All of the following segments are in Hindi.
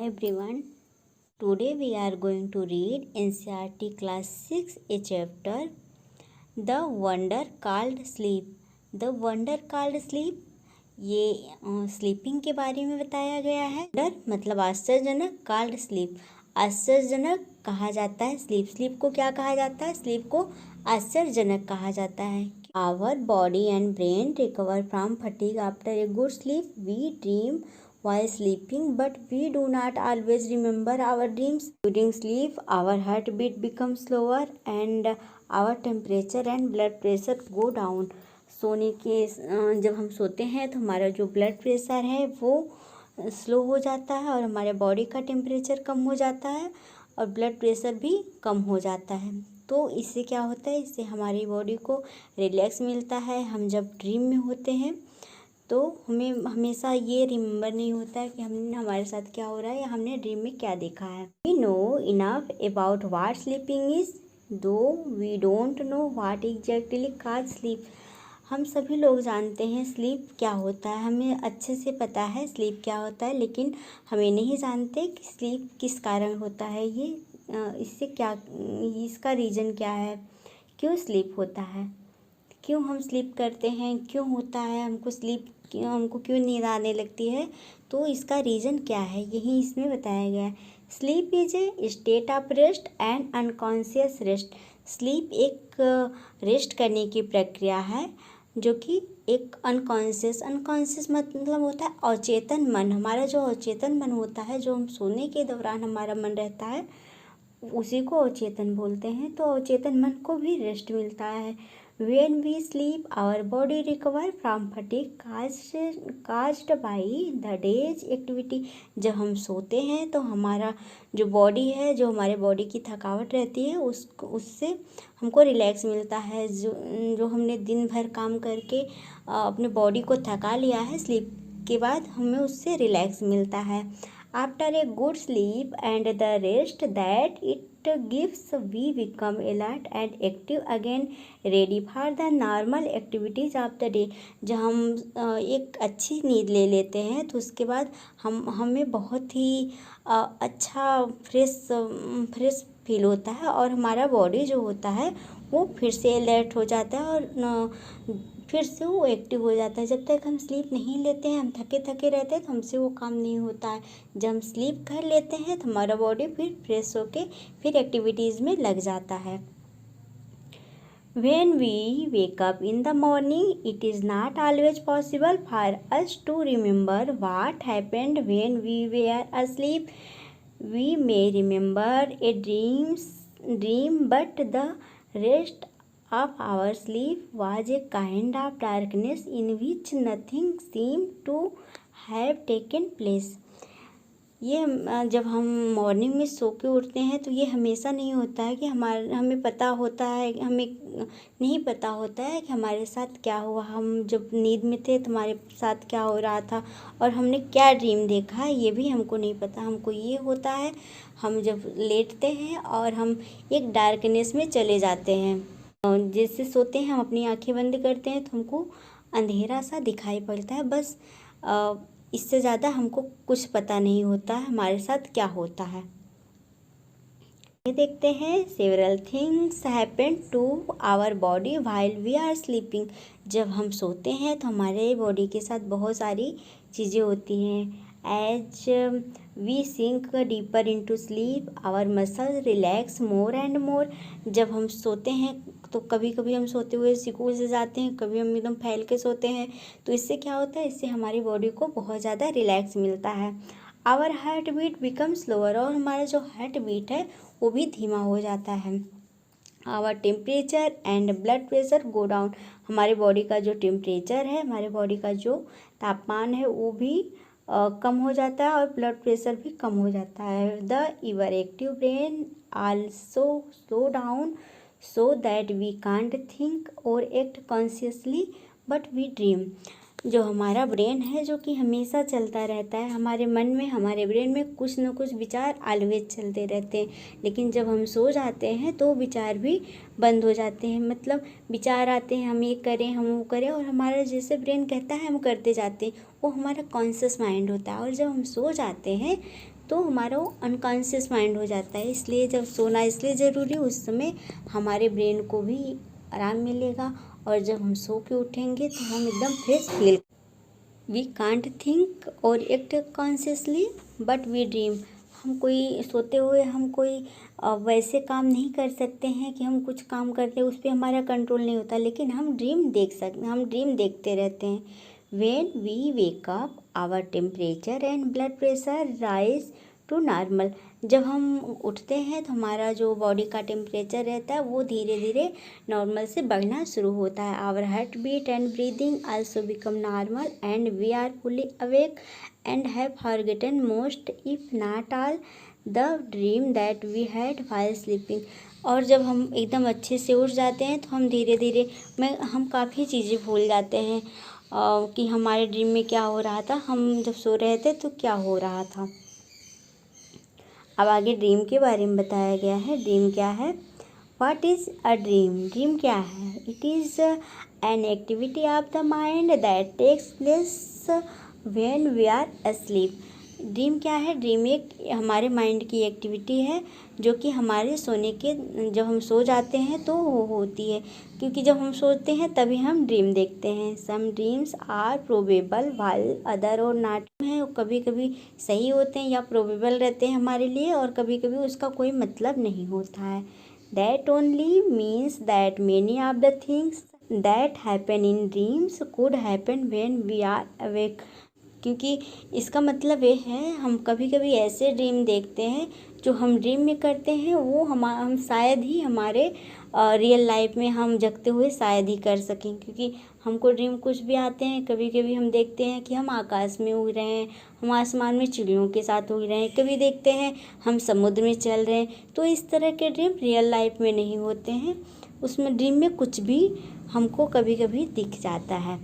everyone. Today we are going to read NCERT Class 6 a chapter The Wonder Called Sleep. The Wonder Called Sleep ये स्लीपिंग के बारे में बताया गया है। डर मतलब आश्चर्यजनक, कॉल्ड स्लीप आश्चर्यजनक कहा जाता है। स्लीप को क्या कहा जाता है? स्लीप को आश्चर्यजनक कहा जाता है। Our body and brain recover from fatigue after a good sleep. We dream while sleeping, but we do not always remember our dreams. During sleep, our heartbeat becomes slower and our temperature and blood pressure go down. सोने के जब हम सोते हैं तो हमारा जो ब्लड प्रेशर है वो स्लो हो जाता है और हमारे बॉडी का टेम्परेचर कम हो जाता है और ब्लड प्रेशर भी कम हो जाता है। तो इससे क्या होता है? इससे हमारी बॉडी को रिलैक्स मिलता है। हम जब ड्रीम में होते हैं तो हमें हमेशा ये रिमेंबर नहीं होता है कि हमने हमारे साथ क्या हो रहा है या हमने ड्रीम में क्या देखा है। We know enough about what sleeping is though we don't know what exactly cause sleep. हम सभी लोग जानते हैं स्लीप क्या होता है, हमें अच्छे से पता है स्लीप क्या होता है, लेकिन हमें नहीं जानते कि स्लीप किस कारण होता है। ये इससे क्या, इसका रीज़न क्या है, क्यों स्लीप होता है, क्यों हम स्लीप करते हैं, क्यों होता है हमको क्यों नींद आने लगती है, तो इसका रीज़न क्या है, यही इसमें बताया गया है। Sleep is a state of rest and unconscious rest. Sleep एक रेस्ट करने की प्रक्रिया है जो कि एक अनकॉन्शियस मतलब होता है अचेतन मन. हमारा जो अचेतन मन होता है, जो हम सोने के दौरान हमारा मन रहता है, उसी को अचेतन बोलते हैं। तो अचेतन मन को भी रेस्ट मिलता है। When we sleep, our body recover from fatigue caused by the day's activity. जब हम सोते हैं तो हमारा जो बॉडी है, जो हमारे बॉडी की थकावट रहती है, उससे हमको रिलैक्स मिलता है। जो हमने दिन भर काम करके अपने बॉडी को थका लिया है, स्लीप के बाद हमें उससे रिलैक्स मिलता है। After a good sleep and the rest that it gives, we become alert and active again, ready for the normal activities of the day. जब हम एक अच्छी नींद ले लेते हैं तो उसके बाद हमें बहुत ही अच्छा फ्रेश फील होता है और हमारा बॉडी जो होता है वो फिर से अलर्ट हो जाता है और फिर से वो एक्टिव हो जाता है। जब तक हम स्लीप नहीं लेते हैं, हम थके रहते हैं, तो हमसे वो काम नहीं होता है। जब हम स्लीप कर लेते हैं तो हमारा बॉडी फिर फ्रेश होके फिर एक्टिविटीज़ में लग जाता है। When we wake up in the morning, it is not always possible for us to remember what happened when we were asleep. We may remember a dream, but the rest of our sleep was a kind of darkness in which nothing seemed to have taken place. ये जब हम मॉर्निंग में सो के उठते हैं तो ये हमेशा नहीं होता है कि हमें पता होता है, हमें नहीं पता होता है कि हमारे साथ क्या हुआ, हम जब नींद में थे तो हमारे साथ क्या हो रहा था और हमने क्या ड्रीम देखा है, ये भी हमको नहीं पता। हमको ये होता है, हम जब लेटते हैं और हम एक डार्कनेस में चले जाते हैं। जैसे सोते हैं, हम अपनी आंखें बंद करते हैं तो हमको अंधेरा सा दिखाई पड़ता है, बस इससे ज़्यादा हमको कुछ पता नहीं होता है हमारे साथ क्या होता है। ये देखते हैं, several things happen to our body while we are sleeping. जब हम सोते हैं तो हमारे बॉडी के साथ बहुत सारी चीज़ें होती हैं। As we sink deeper into sleep our muscle relax more and more. जब हम सोते हैं तो कभी कभी हम सोते हुए सुकून से जाते हैं, कभी हम एकदम फैल के सोते हैं, तो इससे क्या होता है, इससे हमारी बॉडी को बहुत ज़्यादा रिलैक्स मिलता है। Our heart beat become slower, और हमारा जो हार्ट बीट है वो भी धीमा हो जाता है। Our temperature and blood pressure go down, हमारे बॉडी का जो टेम्परेचर है, हमारे बॉडी का जो तापमान है वो भी कम हो जाता है और ब्लड प्रेशर भी कम हो जाता है। The ever active brain also slow down so that we can't think or act consciously but we dream. जो हमारा ब्रेन है जो कि हमेशा चलता रहता है, हमारे मन में, हमारे ब्रेन में कुछ न कुछ विचार ऑलवेज चलते रहते हैं, लेकिन जब हम सो जाते हैं तो विचार भी बंद हो जाते हैं। मतलब विचार आते हैं, हम ये करें, हम वो करें, और हमारा जैसे ब्रेन कहता है हम करते जाते हैं, वो हमारा कॉन्शियस माइंड होता है। और जब हम सो जाते हैं तो हमारा वो अनकॉन्शियस माइंड हो जाता है। इसलिए जब सोना इसलिए ज़रूरी है, उस समय हमारे ब्रेन को भी आराम मिलेगा और जब हम सो के उठेंगे तो हम एकदम fresh feel. We can't think or act consciously but we dream. हम कोई सोते हुए हम कोई वैसे काम नहीं कर सकते हैं कि हम कुछ काम करते हैं उस पर हमारा कंट्रोल नहीं होता, लेकिन हम ड्रीम देखते रहते हैं। When we wake up our temperature and blood pressure rise to normal. जब हम उठते हैं तो हमारा जो बॉडी का टेम्परेचर रहता है वो धीरे धीरे नॉर्मल से बढ़ना शुरू होता है। Our heart beat and breathing also become normal and we are fully awake and have forgotten most if not all the dream that we had while sleeping. और जब हम एकदम अच्छे से उठ जाते हैं तो हम धीरे धीरे हम काफ़ी चीज़ें भूल जाते हैं कि हमारे ड्रीम में क्या हो रहा था, हम जब सो रहे थे तो क्या हो रहा था। अब आगे ड्रीम के बारे में बताया गया है। ड्रीम क्या है? What is a dream? Dream क्या है? It is an activity of the mind that takes place when we are asleep. Dream क्या है? ड्रीम एक हमारे माइंड की एक्टिविटी है जो कि हमारे सोने के जब हम सो जाते हैं तो वो होती है, क्योंकि जब हम सोते हैं तभी हम ड्रीम देखते हैं। Some dreams are probable while other are not है। कभी कभी सही होते हैं या प्रोबेबल रहते हैं हमारे लिए और कभी कभी उसका कोई मतलब नहीं होता है। That only means that many of the things that happen in dreams could happen when we are awake. क्योंकि इसका मतलब ये है हम कभी कभी ऐसे ड्रीम देखते हैं जो हम ड्रीम में करते हैं वो हम शायद ही हमारे रियल लाइफ में हम जगते हुए शायद ही कर सकें। क्योंकि हमको ड्रीम कुछ भी आते हैं, कभी कभी हम देखते हैं कि हम आकाश में उड़ रहे हैं, हम आसमान में चिड़ियों के साथ उड़ रहे हैं, कभी देखते हैं हम समुद्र में चल रहे हैं। तो इस तरह के ड्रीम रियल लाइफ में नहीं होते हैं, उसमें ड्रीम में कुछ भी हमको कभी कभी दिख जाता है।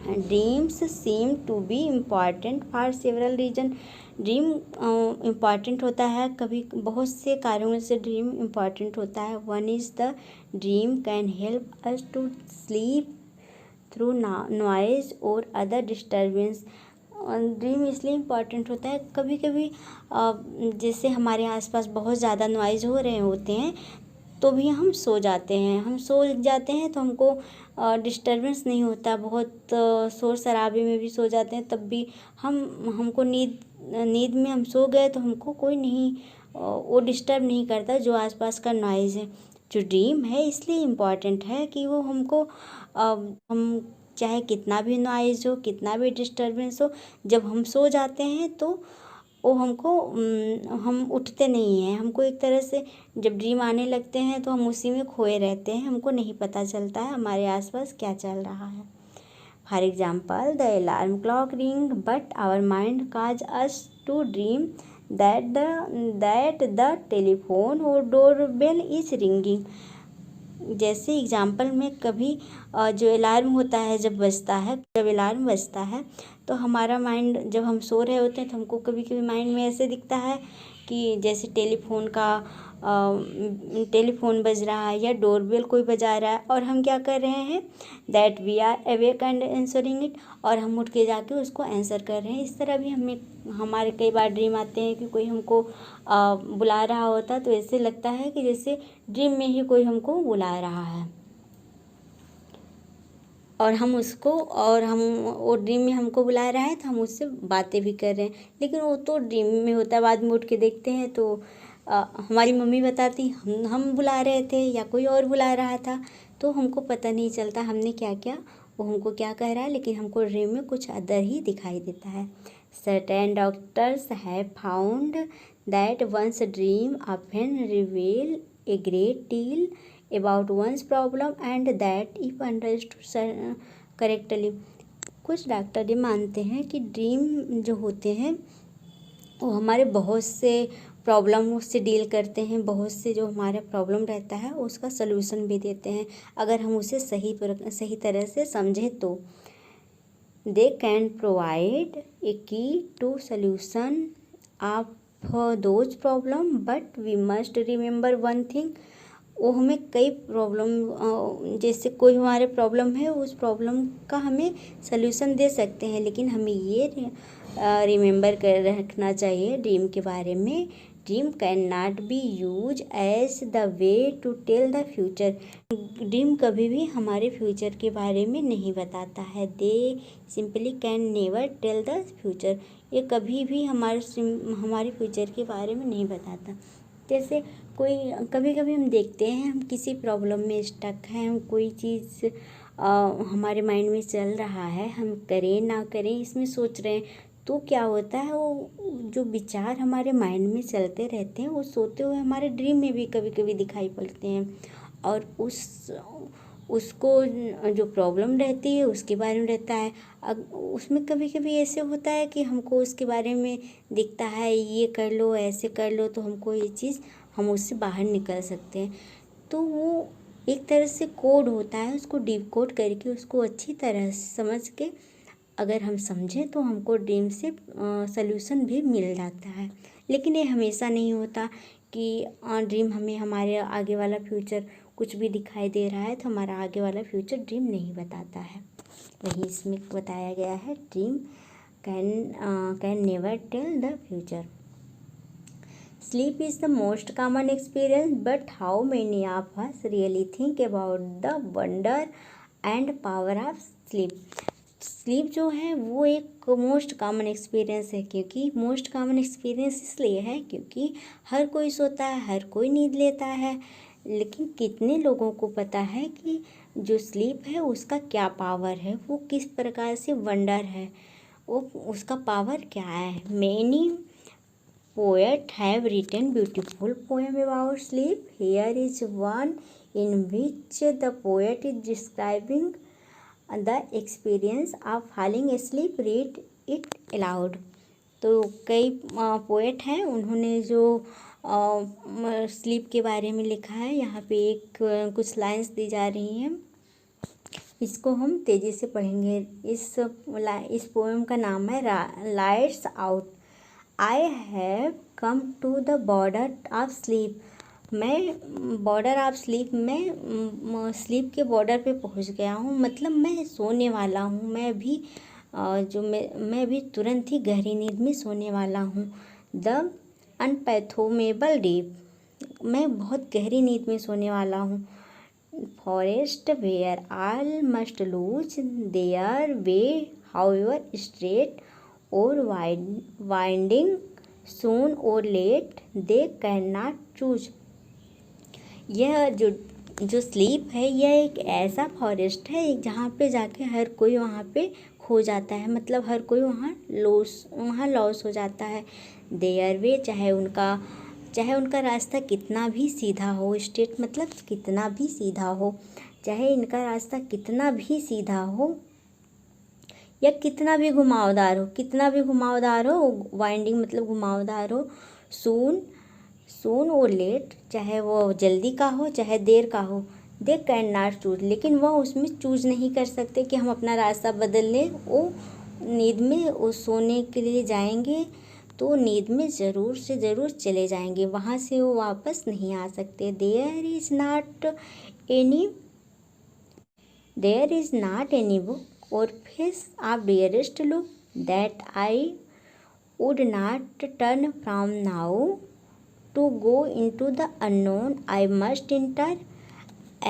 Dreams seem to be important for several reason. Dream important होता है कभी बहुत से कारणों से ड्रीम इम्पॉर्टेंट होता है। One is the dream can help us to sleep through noise or other disturbance. Dream इसलिए इम्पॉर्टेंट होता है कभी कभी जैसे हमारे आसपास बहुत ज़्यादा नॉइज़ हो रहे होते हैं तो भी हम सो जाते हैं। हम सो जाते हैं तो हमको डिस्टर्बेंस नहीं होता, बहुत शोर शराबे में भी सो जाते हैं तब भी हमको नींद में हम सो गए तो हमको कोई नहीं वो डिस्टर्ब नहीं करता जो आसपास का नॉइज़ है। जो ड्रीम है इसलिए इम्पॉर्टेंट है कि वो हमको हम चाहे कितना भी नॉइज़ हो, कितना भी डिस्टर्बेंस हो, जब हम सो जाते हैं तो वो हमको हम उठते नहीं हैं। हमको एक तरह से जब ड्रीम आने लगते हैं तो हम उसी में खोए रहते हैं, हमको नहीं पता चलता है हमारे आसपास क्या चल रहा है। For example the alarm clock ring but our mind cause us to dream that the telephone or door bell is ringing. जैसे एग्जाम्पल में कभी जो अलार्म होता है जब अलार्म बजता है तो हमारा माइंड जब हम सो रहे होते हैं तो हमको कभी कभी माइंड में ऐसे दिखता है कि जैसे टेलीफोन बज रहा है या डोरबेल कोई बजा रहा है और हम क्या कर रहे हैं, that we are awake and answering it, और हम उठ के जाके उसको आंसर कर रहे हैं। इस तरह भी हमारे कई बार ड्रीम आते हैं कि कोई हमको बुला रहा होता तो ऐसे लगता है कि जैसे ड्रीम में ही कोई हमको बुला रहा है और वो ड्रीम में हमको बुला रहा है तो हम उससे बातें भी कर रहे हैं, लेकिन वो तो ड्रीम में होता है। बाद में उठ के देखते हैं तो हमारी मम्मी बताती हम बुला रहे थे या कोई और बुला रहा था, तो हमको पता नहीं चलता हमने क्या किया, वो हमको क्या कह रहा है, लेकिन हमको ड्रीम में कुछ अदर ही दिखाई देता है। Certain doctors have found that one's dream often reveal a great deal about one's problem and that if understood correctly। कुछ डॉक्टर ये मानते हैं कि ड्रीम जो होते हैं वो हमारे बहुत से प्रॉब्लम से डील करते हैं, बहुत से जो हमारा प्रॉब्लम रहता है उसका सलूशन भी देते हैं अगर हम उसे सही तरह से समझें तो। They can provide a key to solution of those problem but we must remember one thing. वो हमें कई प्रॉब्लम, जैसे कोई हमारे प्रॉब्लम है, उस प्रॉब्लम का हमें सल्यूशन दे सकते हैं। लेकिन हमें ये रिमेंबर कर रखना चाहिए ड्रीम के बारे में, dream can not be use as the way to tell the future. Dream कभी भी हमारे फ्यूचर के बारे में नहीं बताता है। They simply can never tell the future. ये कभी भी हमारे फ्यूचर के बारे में नहीं बताता। जैसे कोई कभी कभी हम देखते हैं, हम किसी प्रॉब्लम में स्टक हैं, हम कोई चीज़ हमारे माइंड में चल रहा है, हम करें ना करें इसमें सोच रहे हैं, तो क्या होता है, वो जो विचार हमारे माइंड में चलते रहते हैं वो सोते हुए हमारे ड्रीम में भी कभी कभी दिखाई पड़ते हैं। और उसको जो प्रॉब्लम रहती है उसके बारे में रहता है। अब उसमें कभी कभी ऐसे होता है कि हमको उसके बारे में दिखता है, ये कर लो, ऐसे कर लो, तो हमको ये चीज़, हम उससे बाहर निकल सकते हैं। तो वो एक तरह से कोड होता है, उसको डिकोड करके उसको अच्छी तरह से समझ के अगर हम समझें तो हमको ड्रीम से सल्यूशन भी मिल जाता है। लेकिन ये हमेशा नहीं होता कि ड्रीम हमें हमारे आगे वाला फ्यूचर कुछ भी दिखाई दे रहा है तो हमारा आगे वाला फ्यूचर ड्रीम नहीं बताता है। वही इसमें बताया गया है, dream can never tell the future. Sleep is the most common experience, but how many of us really think about the wonder and power of sleep? Sleep जो है वो एक मोस्ट कॉमन एक्सपीरियंस है। क्योंकि मोस्ट कॉमन एक्सपीरियंस इसलिए है क्योंकि हर कोई सोता है, हर कोई नींद लेता है, लेकिन कितने लोगों को पता है कि जो स्लीप है उसका क्या पावर है, वो किस प्रकार से वंडर है, वो उसका पावर क्या है। Many poets have written beautiful poem about sleep. Here is one in which the poet is describing the experience of falling asleep. Read it aloud. तो कई पोएट हैं, उन्होंने जो स्लीप के बारे में लिखा है, यहाँ पे कुछ लाइंस दी जा रही हैं, इसको हम तेज़ी से पढ़ेंगे। इस पोएम का नाम है lights out. I have come to the border of sleep. मैं बॉर्डर ऑफ स्लीप में स्लीप के बॉर्डर पे पहुंच गया हूँ, मतलब मैं सोने वाला हूँ। मैं भी तुरंत ही गहरी नींद में सोने वाला हूँ। द अनपैथोमेबल डीप, मैं बहुत गहरी नींद में सोने वाला हूँ। Forest where all must lose their way however straight or winding, soon or late they cannot choose। यह जो स्लीप है, यह एक ऐसा फॉरेस्ट है जहाँ पे जाके हर कोई वहाँ पे खो जाता है, मतलब हर कोई वहाँ लॉस हो जाता है। देयर वे, चाहे उनका रास्ता कितना भी सीधा हो, स्ट्रेट मतलब कितना भी सीधा हो, चाहे इनका रास्ता कितना भी सीधा हो या कितना भी घुमावदार हो, वाइंडिंग मतलब घुमावदार हो, सून और लेट, चाहे वो जल्दी का हो चाहे देर का हो, दे कैन नॉट चूज, लेकिन वह उसमें चूज नहीं कर सकते कि हम अपना रास्ता बदल लें। वो नींद में वो सोने के लिए जाएंगे तो नींद में ज़रूर से ज़रूर चले जाएंगे, वहाँ से वो वापस नहीं आ सकते। There is not any book or face of dearest look that I would not turn from now to go into the unknown I must enter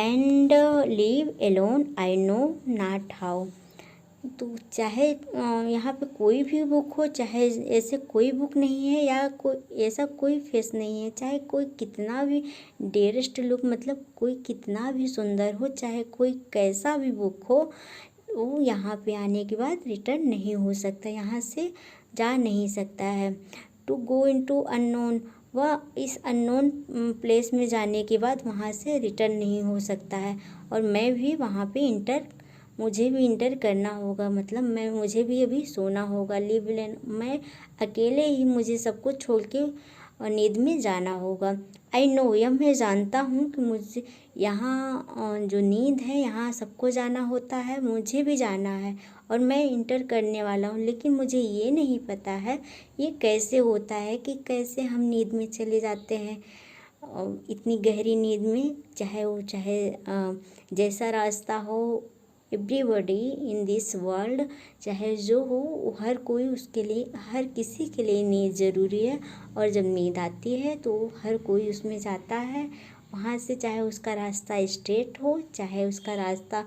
and leave alone I know not how। तो चाहे यहाँ पे कोई भी बुक हो, चाहे ऐसे कोई बुक नहीं है या कोई ऐसा कोई फेस नहीं है, चाहे कोई कितना भी डेरेस्ट लुक मतलब कोई कितना भी सुंदर हो, चाहे कोई कैसा भी बुक हो, वो यहाँ पे आने के बाद रिटर्न नहीं हो सकता, यहाँ से जा नहीं सकता है। टू गो इनटू अननोन, वह इस अननोन प्लेस में जाने के बाद वहाँ से रिटर्न नहीं हो सकता है। और मैं भी वहाँ पे मुझे भी इंटर करना होगा, मतलब मुझे भी अभी सोना होगा, मैं अकेले ही मुझे सब कुछ छोड़ के नींद में जाना होगा। आई नो, यह मैं जानता हूँ कि मुझे यहाँ जो नींद है यहाँ सबको जाना होता है, मुझे भी जाना है और मैं इंटर करने वाला हूँ, लेकिन मुझे ये नहीं पता है ये कैसे होता है कि कैसे हम नींद में चले जाते हैं। इतनी गहरी नींद में, चाहे जैसा रास्ता हो, एवरीबॉडी इन दिस वर्ल्ड, चाहे जो हो, हर कोई उसके लिए, हर किसी के लिए नींद ज़रूरी है। और जब नींद आती है तो हर कोई उसमें जाता है वहाँ से, चाहे उसका रास्ता स्ट्रेट हो, चाहे उसका रास्ता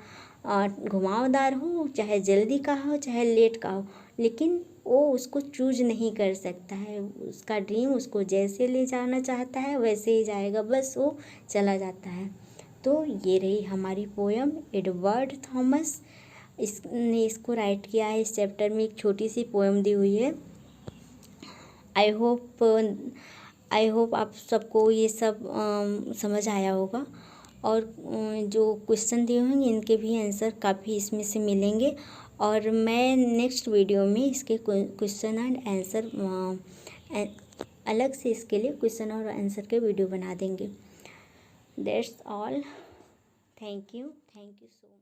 घुमावदार हो, चाहे जल्दी का हो, चाहे लेट का हो, लेकिन वो उसको चूज नहीं कर सकता है। उसका ड्रीम उसको जैसे ले जाना चाहता है वैसे ही जाएगा, बस वो चला जाता है। तो ये रही हमारी पोयम। एडवर्ड थॉमस इसने इसको राइट किया है। इस चैप्टर में एक छोटी सी पोयम दी हुई है। आई होप आप सबको ये सब समझ आया होगा। और जो क्वेश्चन दिए होंगे इनके भी आंसर काफ़ी इसमें से मिलेंगे। और मैं नेक्स्ट वीडियो में इसके क्वेश्चन एंड आंसर अलग से इसके लिए क्वेश्चन और आंसर के वीडियो बना देंगे। That's all. Thank you so much.